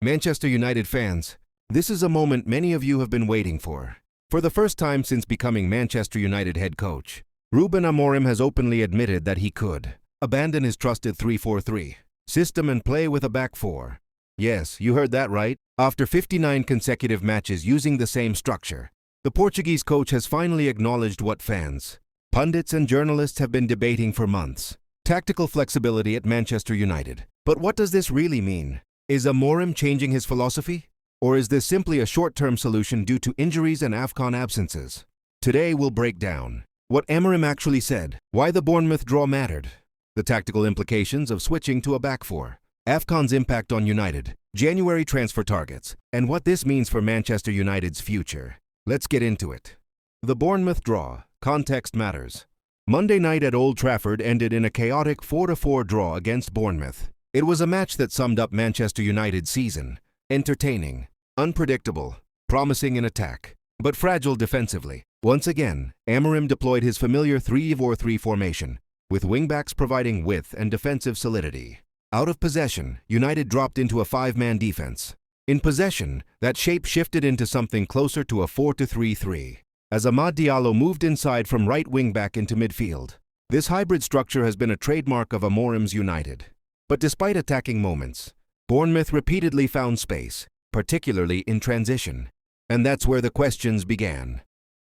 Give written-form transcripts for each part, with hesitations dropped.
Manchester United fans, this is a moment many of you have been waiting for. For the first time since becoming Manchester United head coach, Rúben Amorim has openly admitted that he could abandon his trusted 3-4-3 system and play with a back four. Yes, you heard that right. After 59 consecutive matches using the same structure, the Portuguese coach has finally acknowledged what fans, pundits and journalists have been debating for months: tactical flexibility at Manchester United. But what does this really mean? Is Amorim changing his philosophy? Or is this simply a short-term solution due to injuries and AFCON absences? Today we'll break down what Amorim actually said, why the Bournemouth draw mattered, the tactical implications of switching to a back four, AFCON's impact on United, January transfer targets, and what this means for Manchester United's future. Let's get into it. The Bournemouth draw. Context matters. Monday night at Old Trafford ended in a chaotic 4-4 draw against Bournemouth. It was a match that summed up Manchester United's season: entertaining, unpredictable, promising in attack, but fragile defensively. Once again, Amorim deployed his familiar 3-4-3 formation, with wingbacks providing width and defensive solidity. Out of possession, United dropped into a five-man defense. In possession, that shape shifted into something closer to a 4-3-3, as Amad Diallo moved inside from right wing-back into midfield. This hybrid structure has been a trademark of Amorim's United. But despite attacking moments, Bournemouth repeatedly found space, particularly in transition. And that's where the questions began.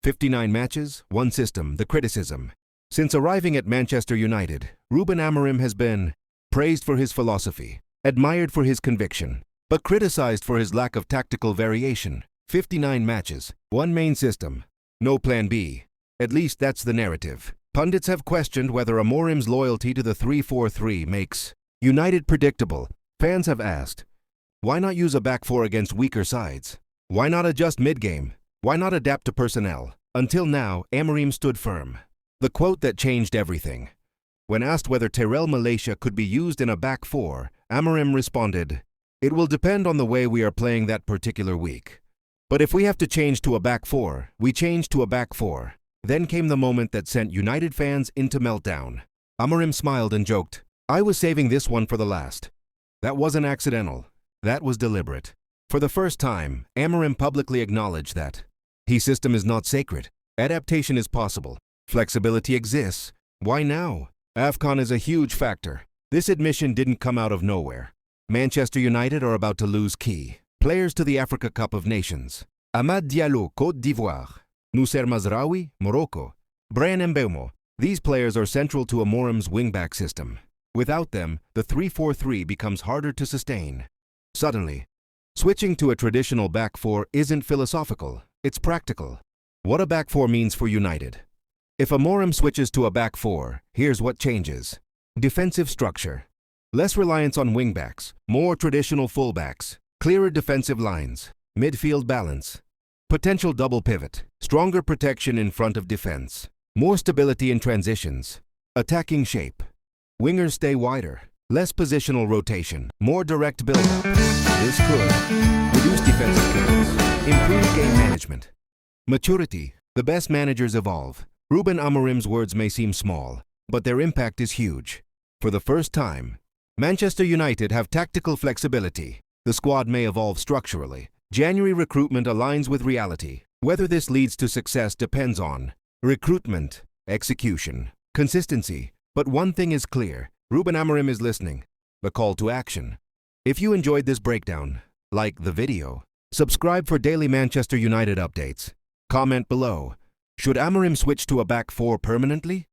59 matches, one system, the criticism. Since arriving at Manchester United, Rúben Amorim has been praised for his philosophy, admired for his conviction, but criticized for his lack of tactical variation. 59 matches, one main system, no plan B. At least that's the narrative. Pundits have questioned whether Amorim's loyalty to the 3-4-3 makes United predictable. Fans have asked, why not use a back four against weaker sides? Why not adjust mid-game? Why not adapt to personnel? Until now, Amorim stood firm. The quote that changed everything. When asked whether Tyrell Malaysia could be used in a back four, Amorim responded, "It will depend on the way we are playing that particular week. But if we have to change to a back four, we change to a back four." Then came the moment that sent United fans into meltdown. Amorim smiled and joked, "I was saving this one for the last." That wasn't accidental. That was deliberate. For the first time, Amorim publicly acknowledged that his system is not sacred. Adaptation is possible. Flexibility exists. Why now? AFCON is a huge factor. This admission didn't come out of nowhere. Manchester United are about to lose key players to the Africa Cup of Nations. Amad Diallo, Côte d'Ivoire. Noussair Mazraoui, Morocco. Bryan Mbeumo. These players are central to Amorim's wingback system. Without them, the 3-4-3 becomes harder to sustain. Suddenly, switching to a traditional back four isn't philosophical, it's practical. What a back four means for United. If Amorim switches to a back four, here's what changes. Defensive structure. Less reliance on wingbacks, more traditional fullbacks, clearer defensive lines, midfield balance, potential double pivot, stronger protection in front of defense, more stability in transitions, attacking shape. Wingers stay wider, less positional rotation, more direct build-up. This could reduce defensive clearance, improve game management. Maturity. The best managers evolve. Rúben Amorim's words may seem small, but their impact is huge. For the first time, Manchester United have tactical flexibility. The squad may evolve structurally. January recruitment aligns with reality. Whether this leads to success depends on recruitment, execution, consistency. But one thing is clear, Rúben Amorim is listening. The call to action. If you enjoyed this breakdown, like the video, subscribe for daily Manchester United updates. Comment below. Should Amorim switch to a back four permanently?